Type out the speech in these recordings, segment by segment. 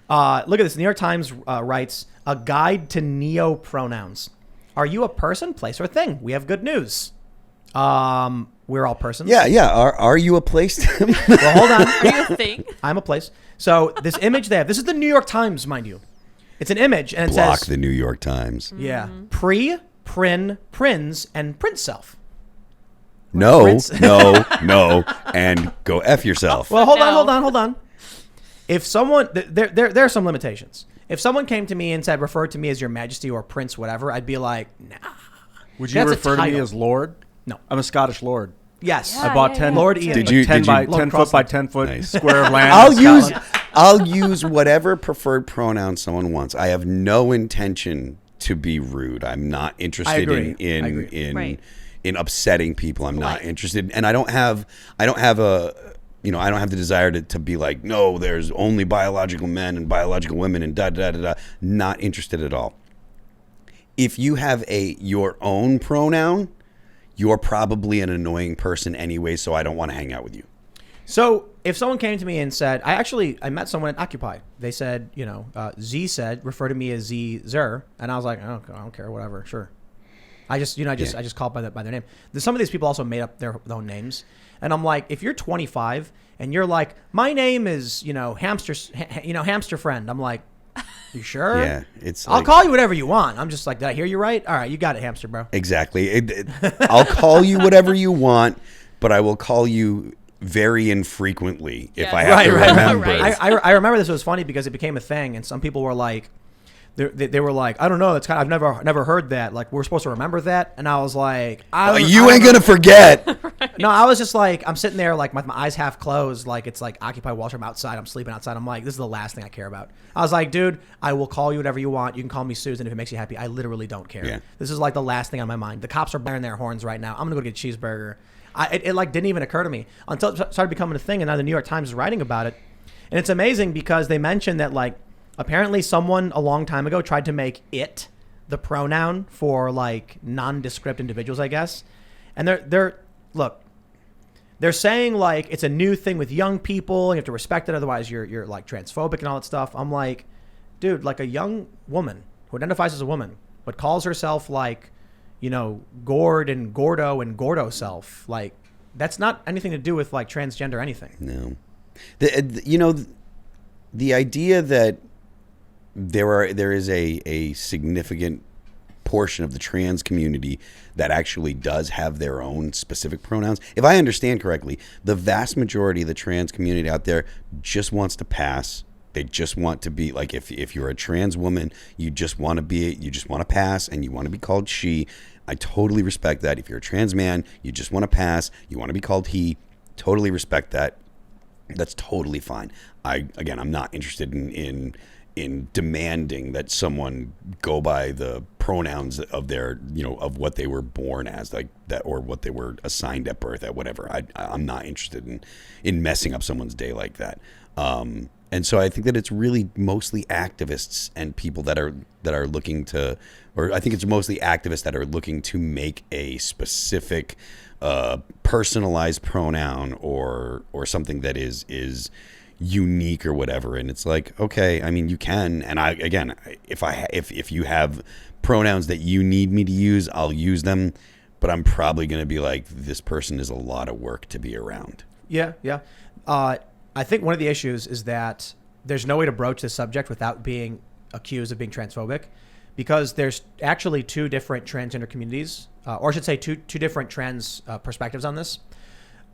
Look at this. The New York Times writes, a guide to neo-pronouns. Are you a person, place, or thing? We have good news. We're all persons. Yeah. Are you a place? Well, hold on. Are you a thing? I'm a place. So this image they have, this is the New York Times, mind you. It's an image, and it Block says... the New York Times. Yeah. Pre, prin, prins, and print self. No, Prince. no, and go F yourself. Well, hold No. on. If someone... There are some limitations. If someone came to me and said, refer to me as your majesty or prince, whatever, I'd be like, nah. Would you That's a refer to me title. as Lord? No. I'm a Scottish Lord. Yes. Yeah, I bought 10 Lord Ian. Did you- 10 by did you- 10 foot by 10 foot Nice. square of land. in Scotland. I'll use whatever preferred pronoun someone wants. I have no intention to be rude. I'm not interested agree. in Right. in upsetting people. I'm not interested, and I don't have the desire to be like, no, there's only biological men and biological women and da da da da. Not interested at all. If you have your own pronoun, you're probably an annoying person anyway, so I don't want to hang out with you. So if someone came to me and said, I met someone at Occupy. They said, Z said, refer to me as Z Zer. And I was like, oh, I don't care, whatever, sure. I just called by their name. Some of these people also made up their own names. And I'm like, if you're 25 and you're like, my name is, hamster friend. I'm like, you sure? Yeah, it's. I'll like, call you whatever you want. I'm just like, did I hear you right? All right, you got it, hamster, bro. Exactly. I'll call you whatever you want, but I will call you very infrequently if I have to remember. Right. I remember this was funny because it became a thing, and some people were like, they were like, I don't know, that's I've never heard that. Like, we're supposed to remember that, and I was like, you ain't gonna forget. No, I was just like, I'm sitting there like my eyes half closed, like it's like Occupy Wall Street. I'm outside, I'm sleeping outside. I'm like, this is the last thing I care about. I was like, dude, I will call you whatever you want. You can call me Susan if it makes you happy. I literally don't care. Yeah. This is like the last thing on my mind. The cops are blaring their horns right now. I'm gonna go get a cheeseburger. It like didn't even occur to me until it started becoming a thing, and now the New York Times is writing about it. And it's amazing because they mentioned that like apparently someone a long time ago tried to make it the pronoun for like nondescript individuals, I guess. And they're saying like it's a new thing with young people. You have to respect it, otherwise you're like transphobic and all that stuff. I'm like, dude, like a young woman who identifies as a woman but calls herself like, Gord and Gordo and Gordo self, like that's not anything to do with like transgender or anything. No, the idea that there is a significant portion of the trans community that actually does have their own specific pronouns. If I understand correctly, the vast majority of the trans community out there just wants to pass. They just want to be like, if you're a trans woman, you just want to pass and you want to be called she. I totally respect that. If you're a trans man, you just want to pass, you want to be called he. Totally respect that. That's totally fine. I'm not interested in demanding that someone go by the pronouns of their, of what they were born as, like that, or what they were assigned at birth at, whatever. I'm not interested in messing up someone's day like that. And so I think that it's really mostly activists and people that are looking to, or I think it's mostly activists that are looking to make a specific personalized pronoun or something that is unique or whatever. And it's like, okay, I mean, you can, and if you have pronouns that you need me to use, I'll use them, but I'm probably going to be like, this person is a lot of work to be around. Yeah. I think one of the issues is that there's no way to broach this subject without being accused of being transphobic, because there's actually two different transgender communities, or I should say two different trans perspectives on this.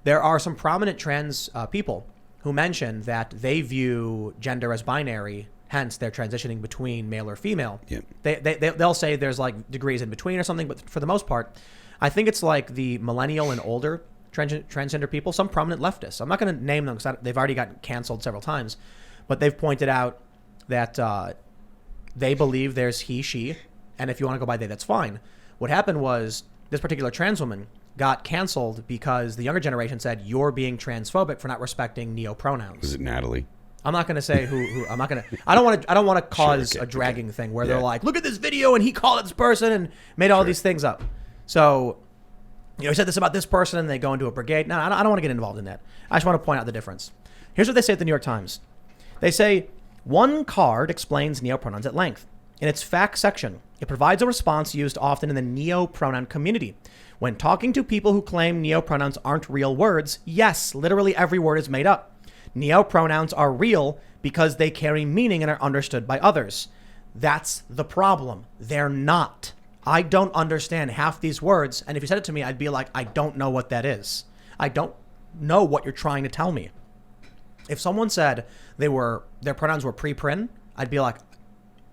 There are some prominent trans people who mention that they view gender as binary, hence they're transitioning between male or female. Yeah. They'll say there's like degrees in between or something, but for the most part, I think it's like the millennial and older transgender people, some prominent leftists. I'm not going to name them because they've already gotten canceled several times, but they've pointed out that they believe there's he, she, and if you want to go by they, that's fine. What happened was this particular trans woman got canceled because the younger generation said, you're being transphobic for not respecting neo-pronouns. Was it Natalie? I'm not going to say who I'm not going to. I don't want to cause Sure, okay, a dragging thing where Yeah. they're like, look at this video and he called this person and made all these things up. So, he said this about this person and they go into a brigade. No, I don't want to get involved in that. I just want to point out the difference. Here's what they say at the New York Times. They say, One card explains neopronouns at length. In its facts section, it provides a response used often in the neopronoun community. When talking to people who claim neopronouns aren't real words, yes, literally every word is made up. Neopronouns are real because they carry meaning and are understood by others. That's the problem. They're not. I don't understand half these words, and if you said it to me, I'd be like, I don't know what that is. I don't know what you're trying to tell me. If someone said their pronouns were pre-prin, I'd be like,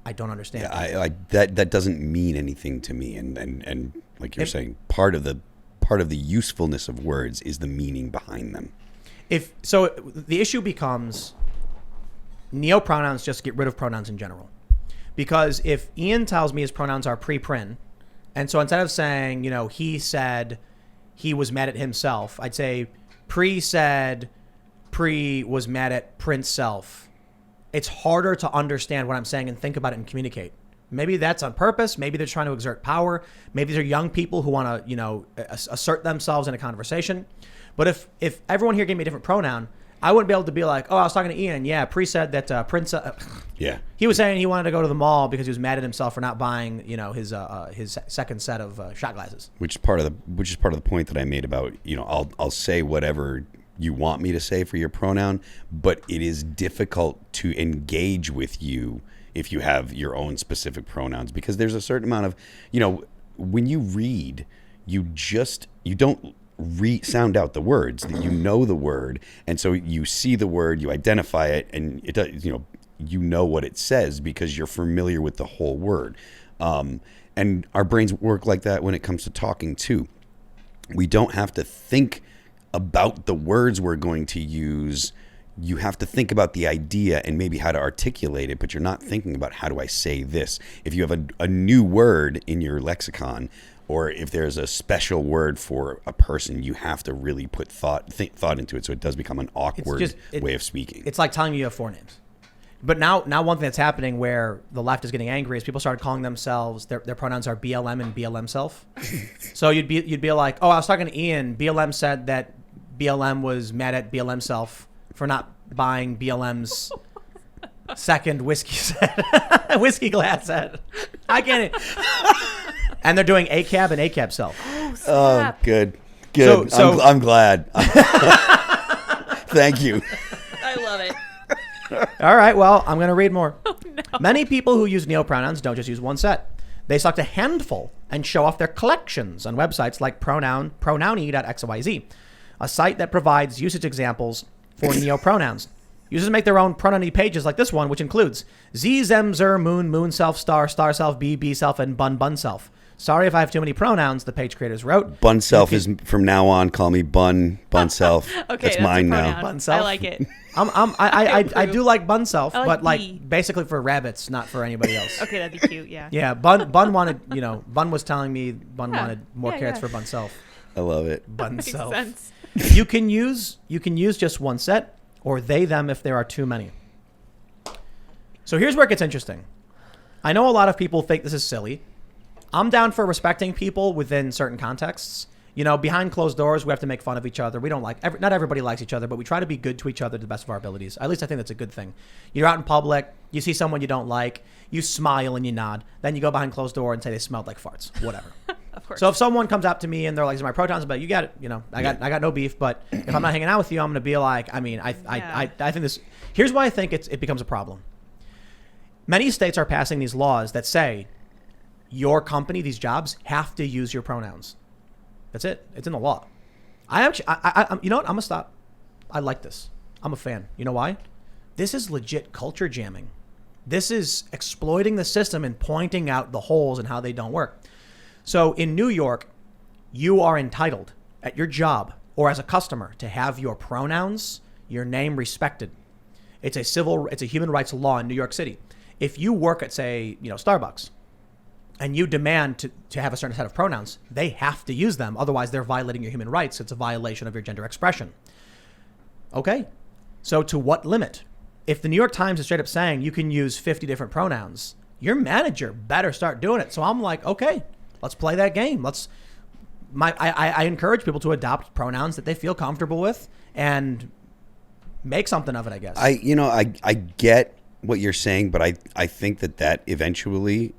I don't understand. Yeah, that doesn't mean anything to me, and like you're saying, part of the usefulness of words is the meaning behind them. So the issue becomes neopronouns just get rid of pronouns in general. Because if Ian tells me his pronouns are pre-prin, and so instead of saying, he said he was mad at himself, I'd say pre said pre was mad at Prince self. It's harder to understand what I'm saying and think about it and communicate. Maybe that's on purpose. Maybe they're trying to exert power. Maybe they're young people who want to, assert themselves in a conversation. But if everyone here gave me a different pronoun, I wouldn't be able to be like, oh, I was talking to Ian. Yeah, Pre said that Prince. Yeah. He was saying he wanted to go to the mall because he was mad at himself for not buying, his second set of shot glasses. Which is part of the point that I made about, I'll say whatever you want me to say for your pronoun, but it is difficult to engage with you if you have your own specific pronouns, because there's a certain amount of, when you read, you don't sound out the words, that the word, and so you see the word, you identify it, and it does, what it says because you're familiar with the whole word. And our brains work like that when it comes to talking too. We don't have to think about the words we're going to use. You have to think about the idea and maybe how to articulate it, but you're not thinking about how do I say this. If you have a new word in your lexicon, or if there's a special word for a person, you have to really put thought into it, so it does become an awkward way of speaking. It's like telling you have four names. But now one thing that's happening where the left is getting angry is people started calling themselves, their pronouns are BLM and BLM self. So you'd be like, oh, I was talking to Ian. BLM said that BLM was mad at BLM self for not buying BLM's second whiskey glass set. I can't. And they're doing ACAB and ACAB self. Oh, good. So I'm glad. Thank you. I love it. All right, well, I'm going to read more. Oh, no. Many people who use neopronouns don't just use one set. They select a handful and show off their collections on websites like pronouny.xyz, a site that provides usage examples for neopronouns. Users make their own pronoun pages like this one, which includes Z, Zem, Zer, Moon self, Star self, B self, and Bun self. Sorry if I have too many pronouns, the page creators wrote. Bun self is from now on. Call me Bun self. Okay, that's mine now. Bun self. I like it. I do like Bun self, like but B. basically for rabbits, not for anybody else. Okay, that'd be cute. Yeah. Yeah, Bun wanted, Bun was telling me Bun wanted more carrots for Bun self. I love it. Bun Makes self. sense. You can use just one set, or they them if there are too many. So here's where it gets interesting. I know a lot of people think this is silly. I'm down for respecting people within certain contexts. Behind closed doors, we have to make fun of each other. We don't not everybody likes each other, but we try to be good to each other to the best of our abilities. At least I think that's a good thing. You're out in public, you see someone you don't like, you smile and you nod. Then you go behind closed door and say they smelled like farts, whatever. Of course. So if someone comes up to me and they're like, "These are my protons," but you got it. I got no beef. But if I'm not hanging out with you, I'm gonna be like, I think this. Here's why I think it becomes a problem. Many states are passing these laws that say your company, these jobs, have to use your pronouns. That's it. It's in the law. I'm you know what? I'm gonna stop. I like this. I'm a fan. You know why? This is legit culture jamming. This is exploiting the system and pointing out the holes and how they don't work. So in New York, you are entitled at your job or as a customer to have your pronouns, your name respected. It's a human rights law in New York City. If you work at, say, Starbucks, and you demand to have a certain set of pronouns, they have to use them. Otherwise, they're violating your human rights. It's a violation of your gender expression. Okay. So to what limit? If the New York Times is straight up saying you can use 50 different pronouns, your manager better start doing it. So I'm like, okay, let's play that game. I encourage people to adopt pronouns that they feel comfortable with and make something of it, I guess. I get what you're saying, but I think that eventually,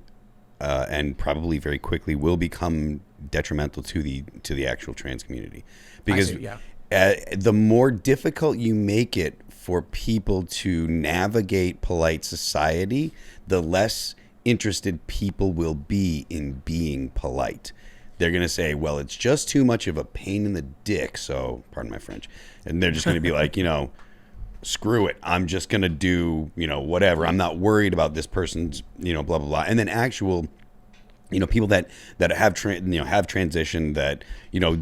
and probably very quickly, will become detrimental to the actual trans community, because the more difficult you make it for people to navigate polite society, the less interested people will be in being polite. They're going to say, well, it's just too much of a pain in the dick, so, pardon my French, and they're just going to be like, screw it, I'm just going to do, whatever. I'm not worried about this person's, blah, blah, blah. And then actual, people that have transitioned, that,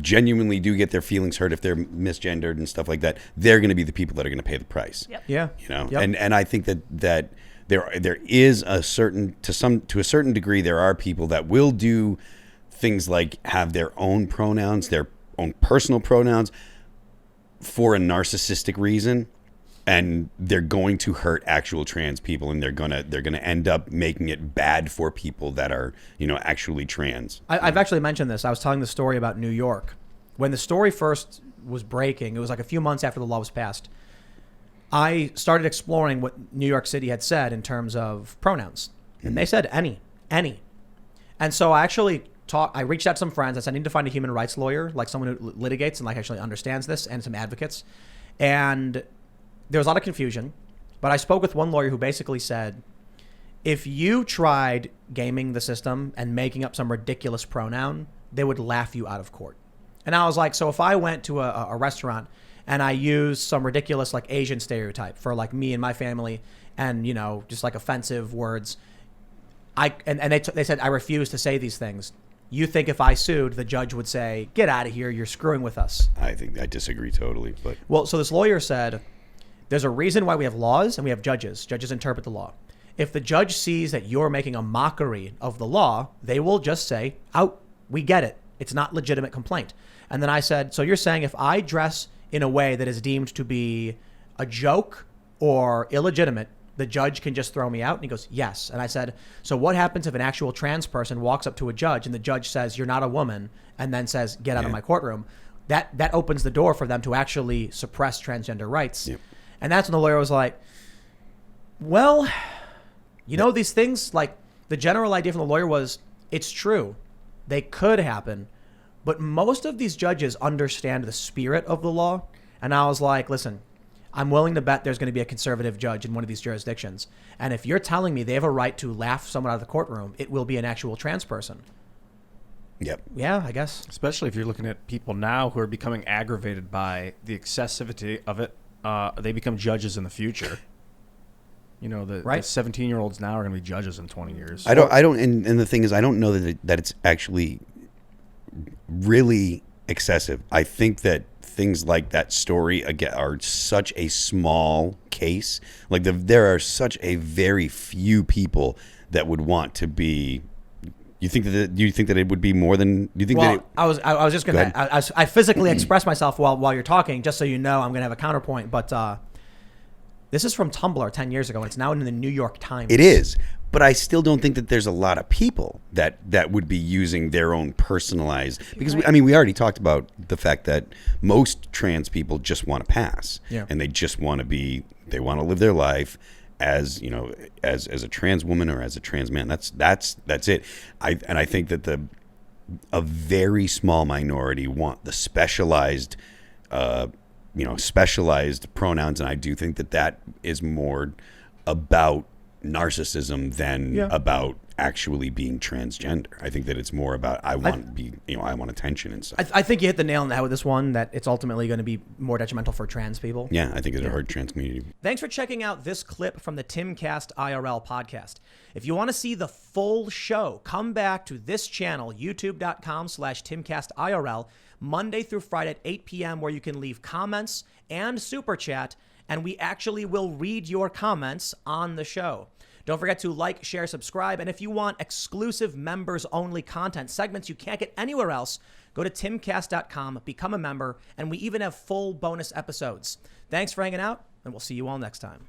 genuinely do get their feelings hurt if they're misgendered and stuff like that, they're going to be the people that are going to pay the price. Yep. Yeah. And I think that there is a certain, to a certain degree, there are people that will do things like have their own pronouns, their own personal pronouns, for a narcissistic reason, and they're going to hurt actual trans people, and they're gonna end up making it bad for people that are actually trans. I've actually mentioned this. I was telling the story about New York when the story first was breaking. It was like a few months after the law was passed. I started exploring what New York City had said in terms of pronouns, and they said any, and so I actually I reached out to some friends. I said, I need to find a human rights lawyer, like someone who litigates and like actually understands this, and some advocates. And there was a lot of confusion, but I spoke with one lawyer who basically said, if you tried gaming the system and making up some ridiculous pronoun, they would laugh you out of court. And I was like, so if I went to a restaurant and I used some ridiculous like Asian stereotype for like me and my family, and just like offensive words, they said I refuse to say these things. You think if I sued, the judge would say, get out of here, you're screwing with us. I think I disagree totally. But well, so this lawyer said, there's a reason why we have laws and we have judges. Judges interpret the law. If the judge sees that you're making a mockery of the law, they will just say, out, we get it. It's not legitimate complaint. And then I said, so you're saying if I dress in a way that is deemed to be a joke or illegitimate, the judge can just throw me out? And he goes, yes. And I said, so what happens if an actual trans person walks up to a judge and the judge says, you're not a woman, and then says, get out of my courtroom? That opens the door for them to actually suppress transgender rights. Yep. And that's when the lawyer was like, well, these things, like the general idea from the lawyer was, it's true. They could happen. But most of these judges understand the spirit of the law. And I was like, listen, I'm willing to bet there's going to be a conservative judge in one of these jurisdictions. And if you're telling me they have a right to laugh someone out of the courtroom, it will be an actual trans person. Yep. Yeah, I guess. Especially if you're looking at people now who are becoming aggravated by the excessivity of it. They become judges in the future. The 17-year-olds now are going to be judges in 20 years. I don't, and the thing is, I don't know that it's actually really excessive. I think that things like that story again are such a small case. Like there are such a very few people that would want to be. Do you think that it would be more than? Do you think that? I was just gonna. I physically express myself while you're talking, just so you know, I'm gonna have a counterpoint. But this is from Tumblr 10 years ago, and it's now in the New York Times. It is, but I still don't think that there's a lot of people that would be using their own personalized. Because we already talked about the fact that most trans people just want to pass, and they just want to be. They want to live their life as as a trans woman or as a trans man. That's it. I think that a very small minority want the specialized specialized pronouns, and I do think that is more about narcissism than about actually being transgender. I think that it's more about I want attention and stuff. I think you hit the nail on the head with this one, that it's ultimately going to be more detrimental for trans people. Yeah, I think it'll hurt trans community. Thanks for checking out this clip from the Timcast IRL podcast. If you want to see the full show, come back to this channel, youtube.com/TimcastIRL, Monday through Friday at 8 p.m., where you can leave comments and super chat, and we actually will read your comments on the show. Don't forget to like, share, subscribe, and if you want exclusive members-only content, segments you can't get anywhere else, go to timcast.com, become a member, and we even have full bonus episodes. Thanks for hanging out, and we'll see you all next time.